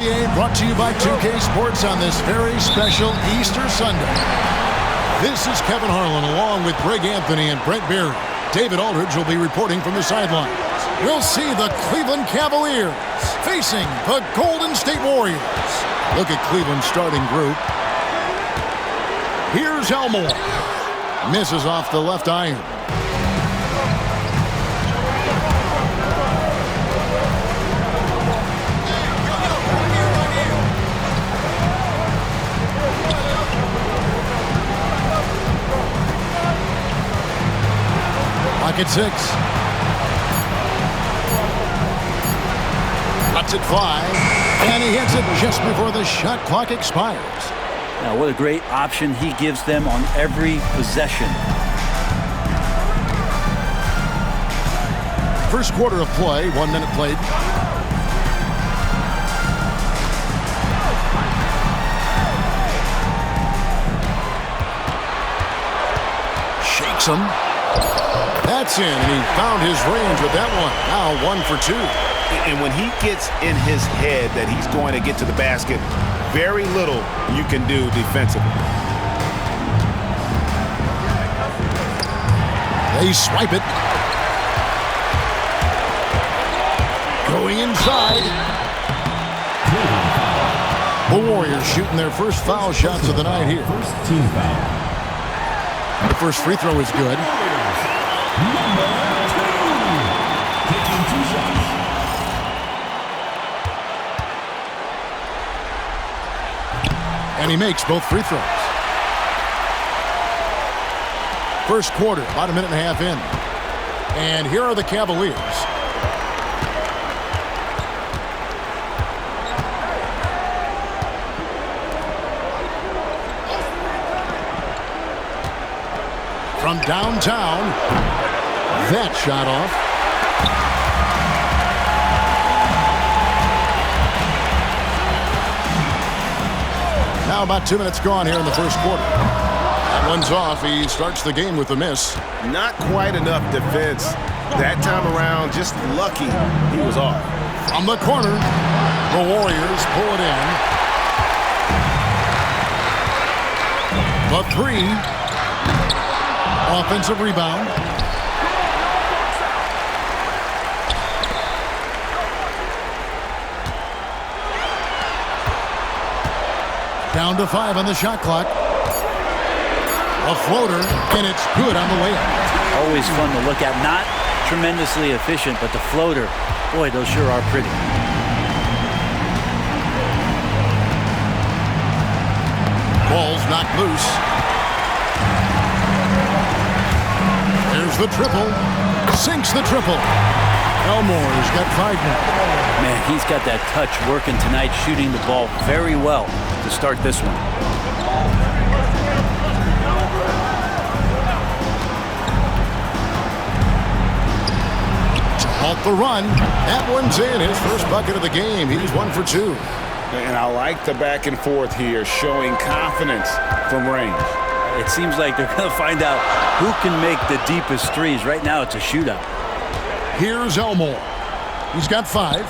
NCAA brought to you by 2K Sports on this very special Easter Sunday. This is Kevin Harlan along with Greg Anthony and Brent Berry. David Aldridge will be reporting from the sidelines. We'll see the Cleveland Cavaliers facing the Golden State Warriors. Look at Cleveland's starting group. Here's Elmore. Misses off the left iron. Pocket 6. Cuts it 5. And he hits it just before the shot clock expires. Now, what a great option he gives them on every possession. First quarter of play, 1 minute played. Shakes him. That's in, and he found his range with that one. Now 1 for 2. And when he gets in his head that he's going to get to the basket, very little you can do defensively. They swipe it. Going inside. The Warriors shooting their first foul shots of the night here. First team foul. The first free throw is good. Number 2. Taking 2 shots. And he makes both free throws. First quarter, about a minute and a half in. And here are the Cavaliers. From downtown, that shot off. Now about 2 minutes gone here in the first quarter. That one's off. He starts the game with a miss. Not quite enough defense. That time around, just lucky he was off. From the corner, the Warriors pull it in. The 3. Offensive rebound. Down to 5 on the shot clock. A floater, and it's good on the way up. Always fun to look at. Not tremendously efficient, but the floater, boy, those sure are pretty. Ball's knocked loose. There's the triple. Sinks the triple. Elmore's got 5 now. Man, he's got that touch working tonight, shooting the ball very well to start this one. To halt the run. That one's in. His first bucket of the game. He's 1 for 2. And I like the back and forth here, showing confidence from range. It seems like they're going to find out who can make the deepest threes. Right now, it's a shootout. Here's Elmore. He's got 5.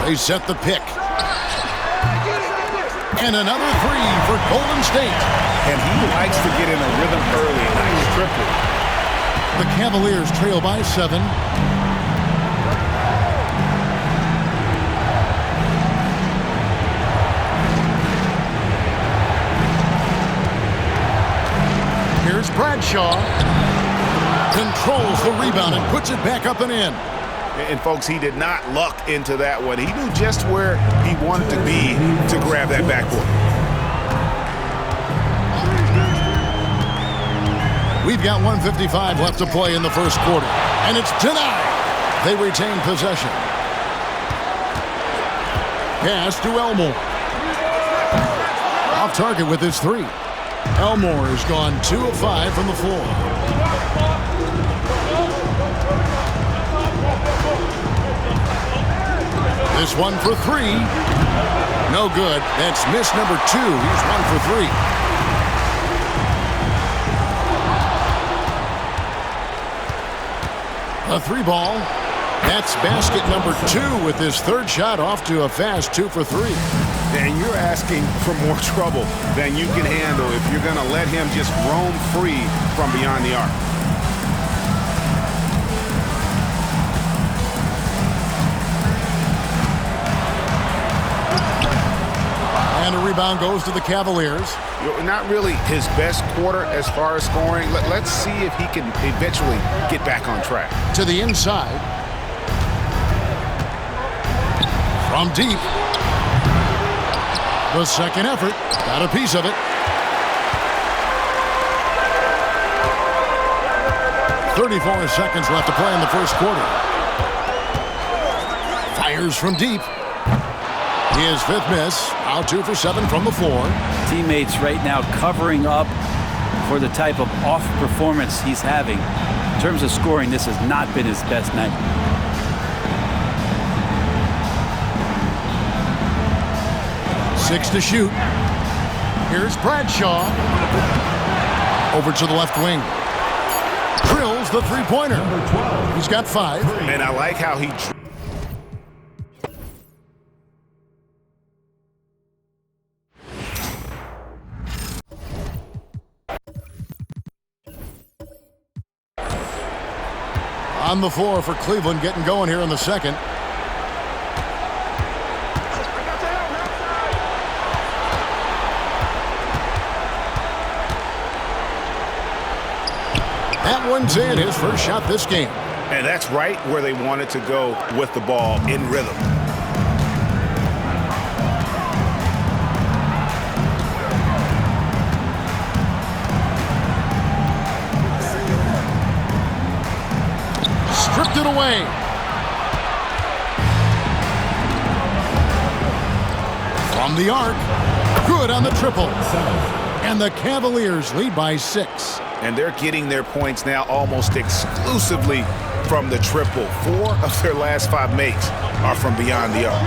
They set the pick. And another 3 for Golden State. And he likes to get in a rhythm early. Nice triple. The Cavaliers trail by 7. Here's Bradshaw. Controls the rebound and puts it back up and in. And folks, he did not luck into that one. He knew just where he wanted to be to grab that backboard. We've got 1:55 left to play in the first quarter. And it's denied. They retain possession. Pass to Elmore. Off target with his 3. Elmore has gone 2 of 5 from the floor. This one for 3. No good. That's miss number 2. He's 1 for 3. A 3 ball. That's basket number 2 with his third shot off to a fast 2 for 3. And you're asking for more trouble than you can handle if you're going to let him just roam free from beyond the arc. And a rebound goes to the Cavaliers. Not really his best quarter as far as scoring. Let's see if he can eventually get back on track. To the inside. From deep. The second effort. Got a piece of it. 34 seconds left to play in the first quarter. Fires from deep. His 5th miss. Now 2 for 7 from the floor. Teammates right now covering up for the type of off performance he's having. In terms of scoring, this has not been his best night. Six to shoot. Here's Bradshaw. Over to the left wing. Drills the three-pointer. He's got 5. And I like how he... On the floor for Cleveland, getting going here in the second. That one's in, his first shot this game. And that's right where they wanted to go with the ball, in rhythm. Stripped it away. From the arc. Good on the triple. And the Cavaliers lead by 6. And they're getting their points now almost exclusively from the triple. 4 of their last 5 makes are from beyond the arc.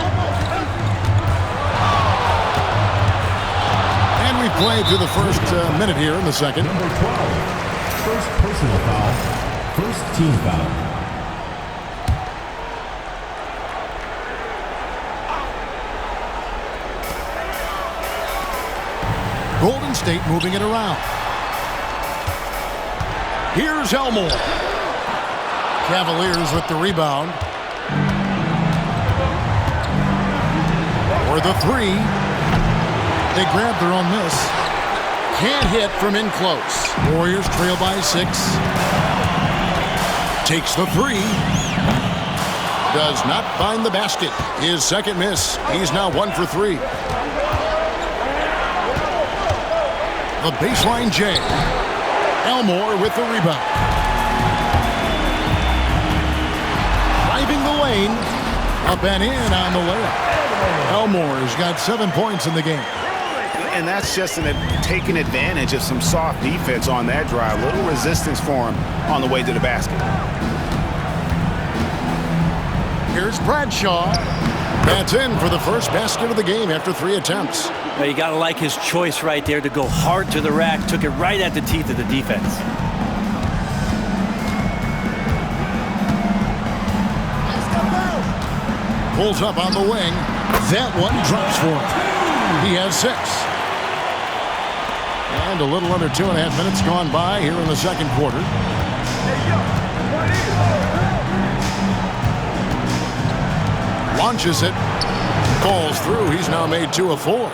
And we've played through the first minute here in the second. Number 12. First personal foul. First team foul. Golden State moving it around. Here's Elmore. Cavaliers with the rebound. For the 3. They grab their own miss. Can't hit from in close. Warriors trail by 6. Takes the 3. Does not find the basket. His second miss. He's now 1 for 3. The baseline J. Elmore with the rebound. Driving the lane. Up and in on the layup. Elmore's got 7 points in the game. And that's just taking advantage of some soft defense on that drive. Little resistance for him on the way to the basket. Here's Bradshaw. That's in for the first basket of the game after 3 attempts. Well, you got to like his choice right there to go hard to the rack. Took it right at the teeth of the defense. Pulls up on the wing. That one drops for him. He has 6. And a little under 2.5 minutes gone by here in the second quarter. Launches it. Falls through. He's now made 2 of 4.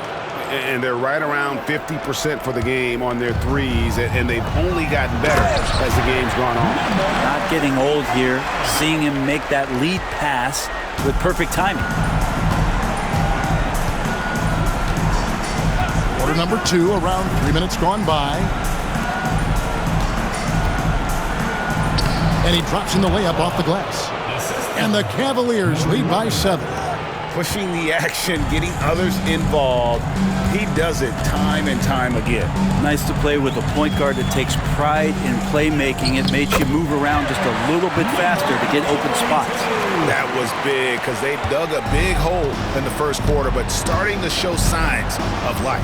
And they're right around 50% for the game on their threes, and they've only gotten better as the game's gone on. Not getting old here. Seeing him make that lead pass with perfect timing. Quarter number 2, around 3 minutes gone by. And he drops in the layup off the glass. And the Cavaliers lead by 7. Pushing the action, getting others involved. He does it time and time again. Nice to play with a point guard that takes pride in playmaking. It makes you move around just a little bit faster to get open spots. That was big because they dug a big hole in the first quarter, but starting to show signs of life.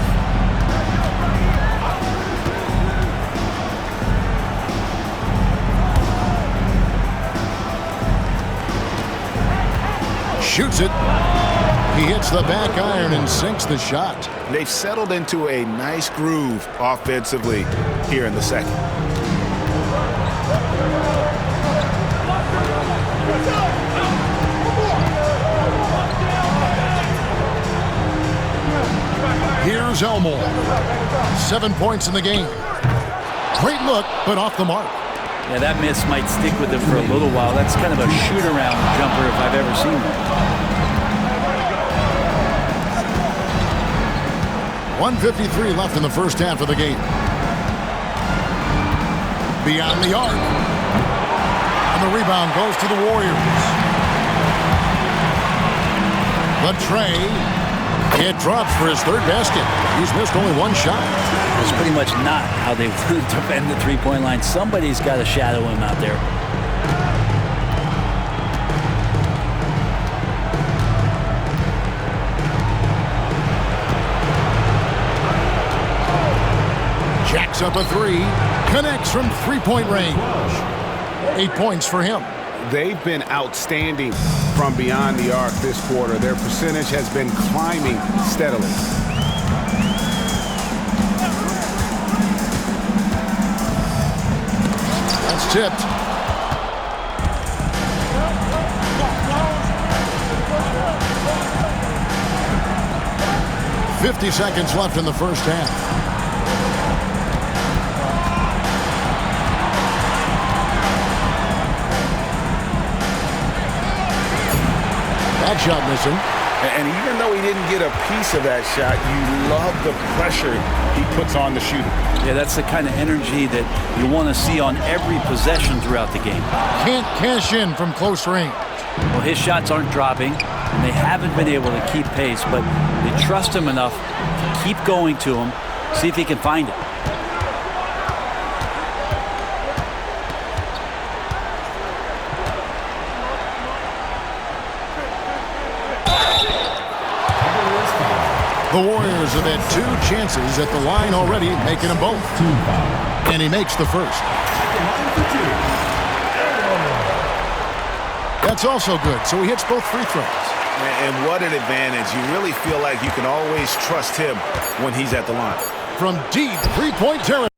Shoots it. He hits the back iron and sinks the shot. They've settled into a nice groove offensively here in the second. Here's Elmore. 7 points in the game. Great look, but off the mark. Yeah, that miss might stick with him for a little while. That's kind of a shoot-around jumper if I've ever seen one. 1:53 left in the first half of the game. Beyond the arc. And the rebound goes to the Warriors. The tray. It drops for his third basket. He's missed only one shot. It's pretty much not how they want to defend the three-point line. Somebody's got to shadow him out there. Jacks up a three. Connects from three-point range. 8 points for him. They've been outstanding from beyond the arc this quarter. Their percentage has been climbing steadily. That's tipped. .50 seconds left in the first half. That shot missing. And even though he didn't get a piece of that shot, you love the pressure he puts on the shooter. Yeah, that's the kind of energy that you want to see on every possession throughout the game. Can't cash in from close range. Well, his shots aren't dropping, and they haven't been able to keep pace, but they trust him enough to keep going to him, see if he can find it. The Warriors have had 2 chances at the line already, making them both. And he makes the first. That's also good, so he hits both free throws. And what an advantage. You really feel like you can always trust him when he's at the line. From deep three-point territory.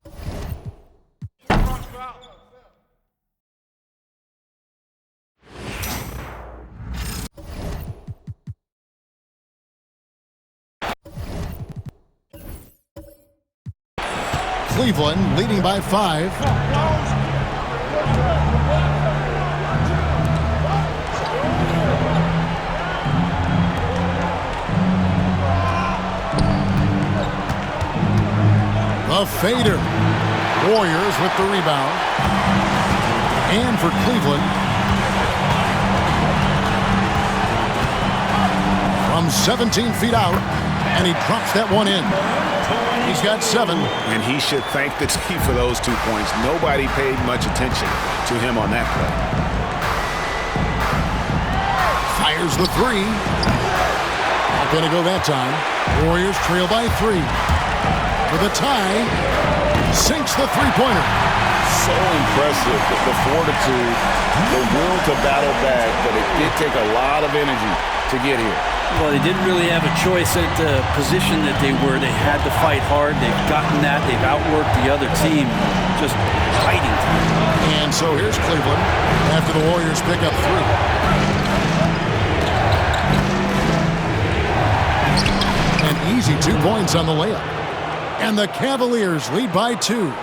Cleveland leading by 5. The fader. Warriors with the rebound. And for Cleveland. From 17 feet out. And he drops that one in. He's got 7. And he should thank the team for those 2 points. Nobody paid much attention to him on that play. Fires the 3. Not going to go that time. Warriors trail by 3. For the tie. Sinks the three-pointer. So impressive. The fortitude, the will to battle back, but it did take a lot of energy to get here. Well, they didn't really have a choice at the position that they were. They had to fight hard. They've gotten that. They've outworked the other team, just fighting. And so here's Cleveland after the Warriors pick up 3. An easy 2 points on the layup. And the Cavaliers lead by 2.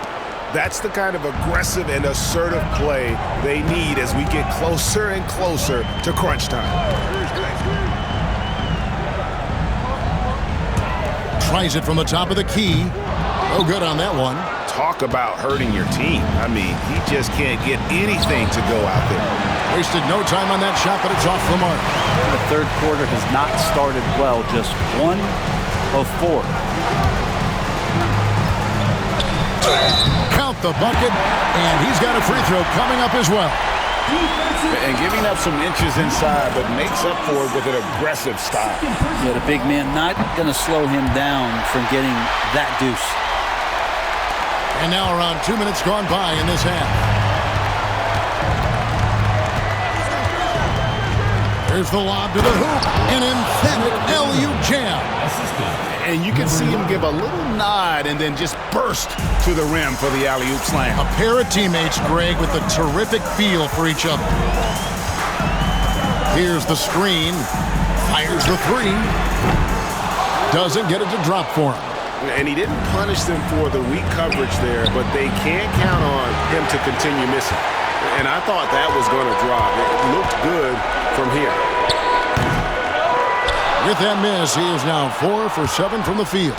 That's the kind of aggressive and assertive play they need as we get closer and closer to crunch time. Tries it from the top of the key. No good on that one. Talk about hurting your team. I mean, he just can't get anything to go out there. Wasted no time on that shot, but it's off the mark. The third quarter has not started well. Just 1 of 4. Count the bucket, and he's got a free throw coming up as well. And giving up some inches inside, but makes up for it with an aggressive style. Yeah, the big man not going to slow him down from getting that deuce. And now around 2 minutes gone by in this half. There's the lob to the hoop. An emphatic LU jam. And you can see him give a little nod and then just burst to the rim for the alley-oop slam. A pair of teammates, Greg, with a terrific feel for each other. Here's the screen. Fires the three. Doesn't get it to drop for him. And he didn't punish them for the weak coverage there, but they can't count on him to continue missing. And I thought that was going to drop. It looked good from here. With that miss, he is now 4 for 7 from the field.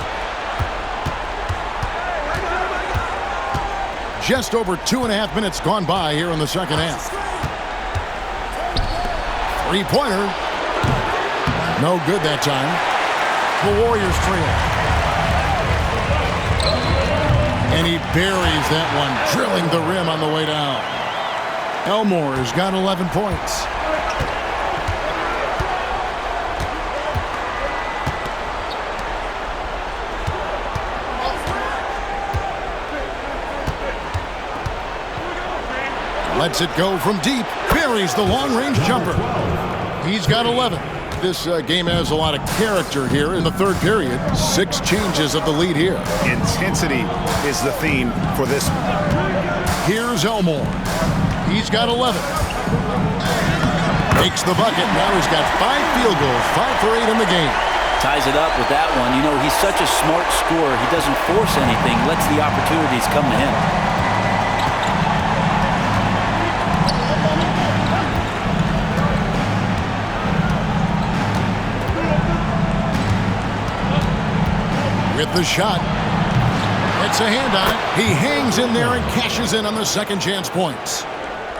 Just over 2.5 minutes gone by here in the second half. Three-pointer. No good that time. The Warriors trail. And he buries that one, drilling the rim on the way down. Elmore has got 11 points. Lets it go from deep. Buries the long-range jumper. He's got 11. This game has a lot of character here in the third period. 6 changes of the lead here. Intensity is the theme for this one. Here's Elmore. He's got 11. Makes the bucket. Now he's got 5 field goals, 5 for 8 in the game. Ties it up with that one. You know, he's such a smart scorer. He doesn't force anything, lets the opportunities come to him. With the shot. Gets a hand on it. He hangs in there and cashes in on the second chance points.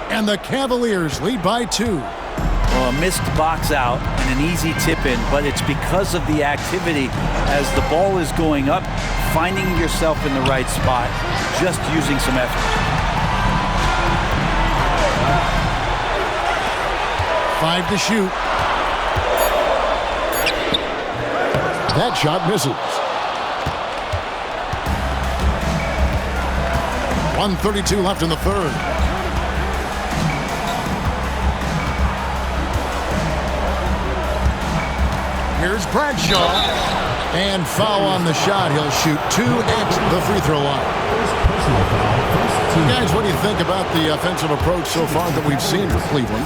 And the Cavaliers lead by 2. Well, a missed box out and an easy tip in, but it's because of the activity as the ball is going up, finding yourself in the right spot, just using some effort. 5 to shoot. That shot misses. 1:32 left in the third. Here's Bradshaw. And foul on the shot. He'll shoot 2 at the free throw line. Guys, what do you think about the offensive approach so far that we've seen for Cleveland?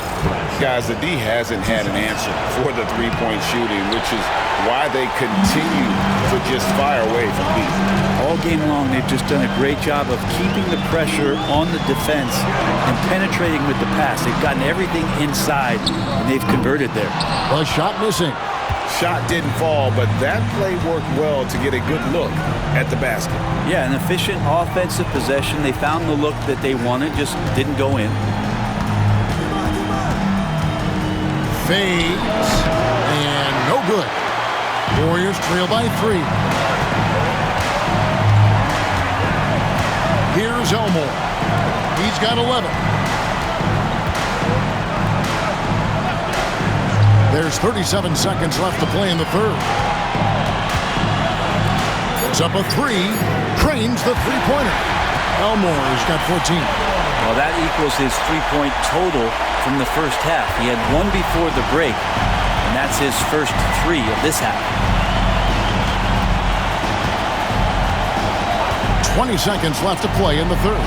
Guys, the D hasn't had an answer for the three-point shooting, which is why they continue to just fire away from Cleveland. All game long, they've just done a great job of keeping the pressure on the defense and penetrating with the pass. They've gotten everything inside, and they've converted there. A shot missing. Shot didn't fall, but that play worked well to get a good look at the basket. Yeah, an efficient offensive possession. They found the look that they wanted, just didn't go in. Fades. And no good. Warriors trail by 3. Here's Elmore. He's got 11. There's 37 seconds left to play in the third. It's up a 3. Cranes the three-pointer. Elmore has got 14. Well, that equals his three-point total from the first half. He had 1 before the break, and that's his first 3 of this half. 20 seconds left to play in the third.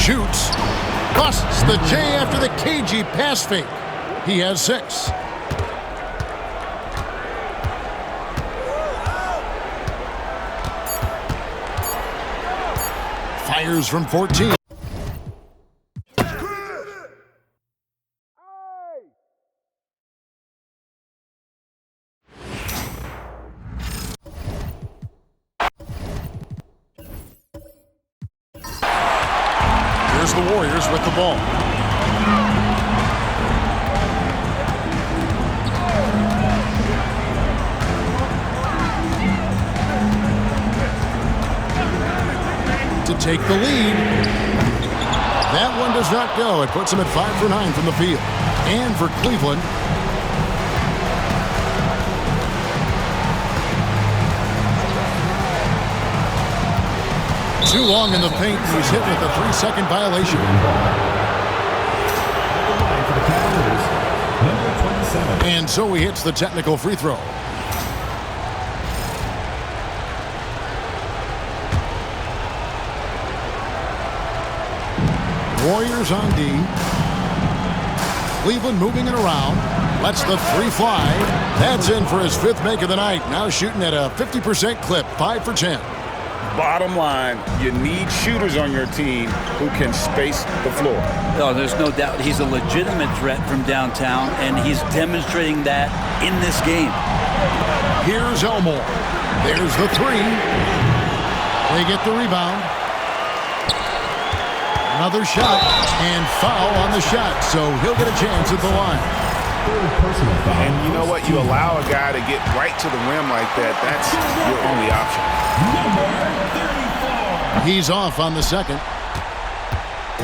Shoots. Busts the J after the cagey pass fake. He has 6. Fires from 14. Here's the Warriors with the ball. To take the lead. That one does not go. It puts him at 5 for 9 from the field. And for Cleveland, Too long in the paint. He's hit with a 3-second violation. For the Cavaliers, number 27. And so he hits the technical free throw. Warriors on D. Cleveland moving it around. Lets the three fly. That's in for his 5th make of the night. Now shooting at a 50% clip, 5 for 10. Bottom line, you need shooters on your team who can space the floor. No, there's no doubt he's a legitimate threat from downtown, and he's demonstrating that in this game. Here's Elmore. There's the three. They get the rebound. Another shot, and foul on the shot, so he'll get a chance at the line. Personal foul. And you know what? You allow a guy to get right to the rim like that, that's your only option. He's off on the second.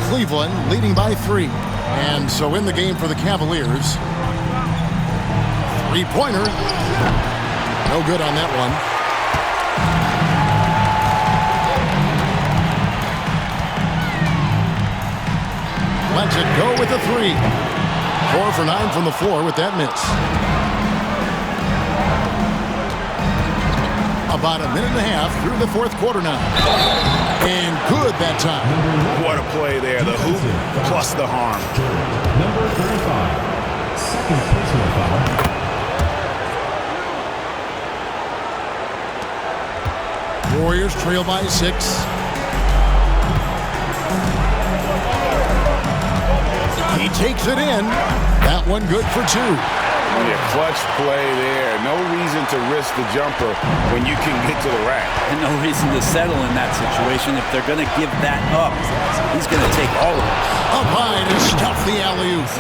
Cleveland leading by 3. And so in the game for the Cavaliers. Three-pointer. No good on that one. Lets it go with a 3. 4 for 9 from the floor with that miss. About a minute and a half through the 4th quarter now. And good that time. What a play there. The hoop plus the harm. Number 35. Second personal foul. Warriors trail by 6. He takes it in. That one good for 2. Yeah, clutch play there. No reason to risk the jumper when you can get to the rack. And no reason to settle in that situation. If they're going to give that up, he's going to take all of it. Up high to stuff the alley-oop.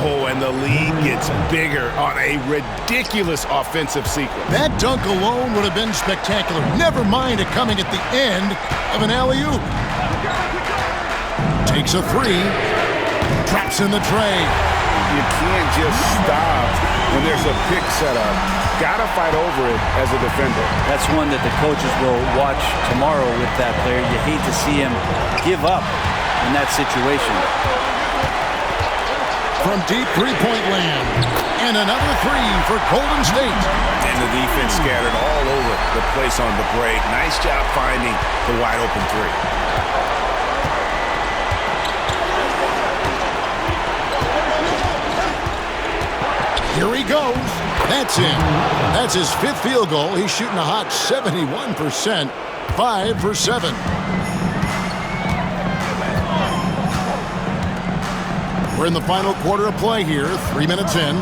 Oh, and the lead gets bigger on a ridiculous offensive sequence. That dunk alone would have been spectacular. Never mind it coming at the end of an alley-oop. Takes a 3. Drops in the tray. You can't just stop when there's a pick set up. Gotta fight over it as a defender. That's one that the coaches will watch tomorrow with that player. You hate to see him give up in that situation. From deep three-point land. And another 3 for Golden State. And the defense scattered all over the place on the break. Nice job finding the wide-open 3. Here he goes. That's in. That's his 5th field goal. He's shooting a hot 71%. 5 for 7. We're in the final quarter of play here. 3 minutes in.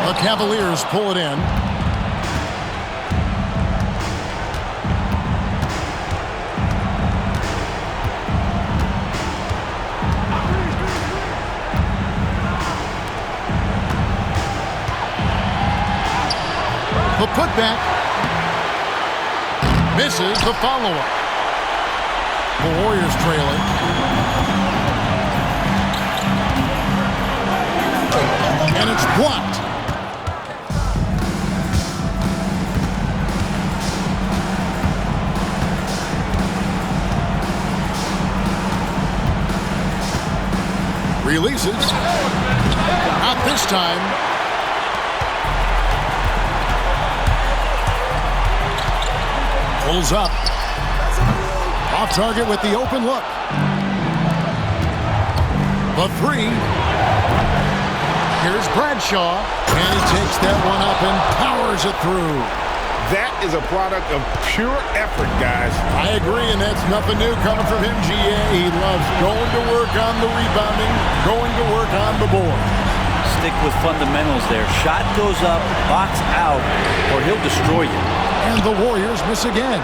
The Cavaliers pull it in. The putback. Misses the follow-up. The Warriors trailing. And it's blocked. Releases. Not this time. Pulls up. Off target with the open look. The 3. Here's Bradshaw. And he takes that one up and powers it through. That is a product of pure effort, guys. I agree, and that's nothing new coming from him, GA. He loves going to work on the rebounding, going to work on the board. Stick with fundamentals there. Shot goes up, box out, or he'll destroy you. And the Warriors miss again.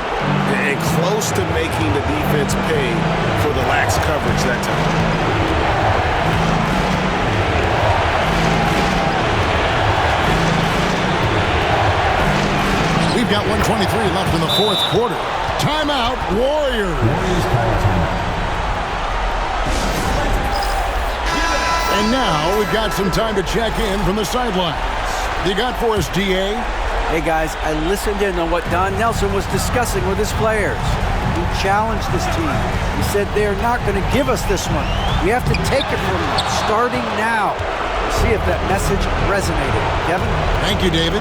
And close to making the defense pay for the lax coverage that time. We've got 1:23 left in the 4th quarter. Timeout, Warriors. And now we've got some time to check in from the sidelines. You got for us, DA? Hey guys, I listened in on what Don Nelson was discussing with his players. He challenged this team. He said they're not going to give us this one. We have to take it from them, starting now. We'll see if that message resonated. Kevin? Thank you, David.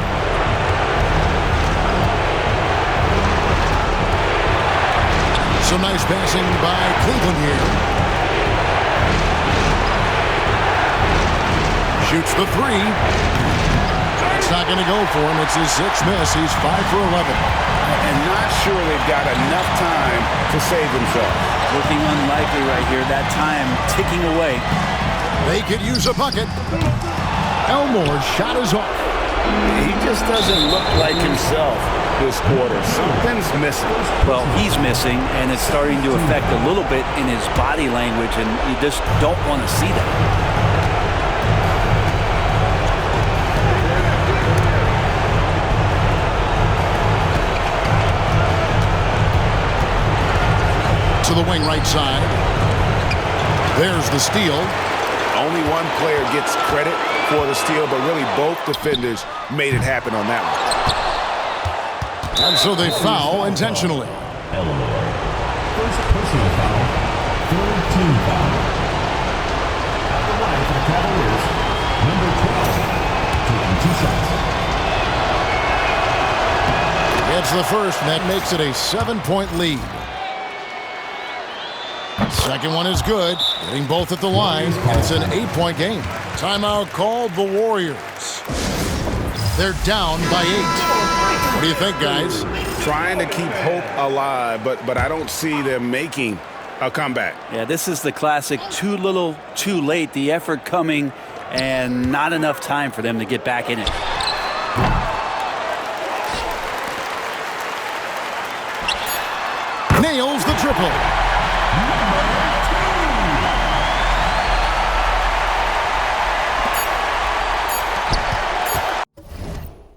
Some nice passing by Cleveland here. Shoots the three. It's not going to go for him. It's his sixth miss. He's 5 for 11. And not sure they've got enough time to save themselves. Looking unlikely right here. That time ticking away. They could use a bucket. Elmore's shot is off. He just doesn't look like himself this quarter. Something's missing. Well, he's missing, and it's starting to affect a little bit in his body language, and you just don't want to see that. To the wing right side. There's the steal. Only one player gets credit for the steal, but really both defenders made it happen on that one. And so they foul intentionally. Elmore. First personal foul. Third team foul. At the line for the Cavaliers, number 12, taking 2 shots. It's the first, and that makes it a 7-point lead. Second one is good. Getting both at the line. And it's an 8-point game. Timeout called the Warriors. They're down by 8. What do you think, guys? Trying to keep hope alive, but I don't see them making a comeback. Yeah, this is the classic too little, too late. The effort coming and not enough time for them to get back in it. Nails the triple.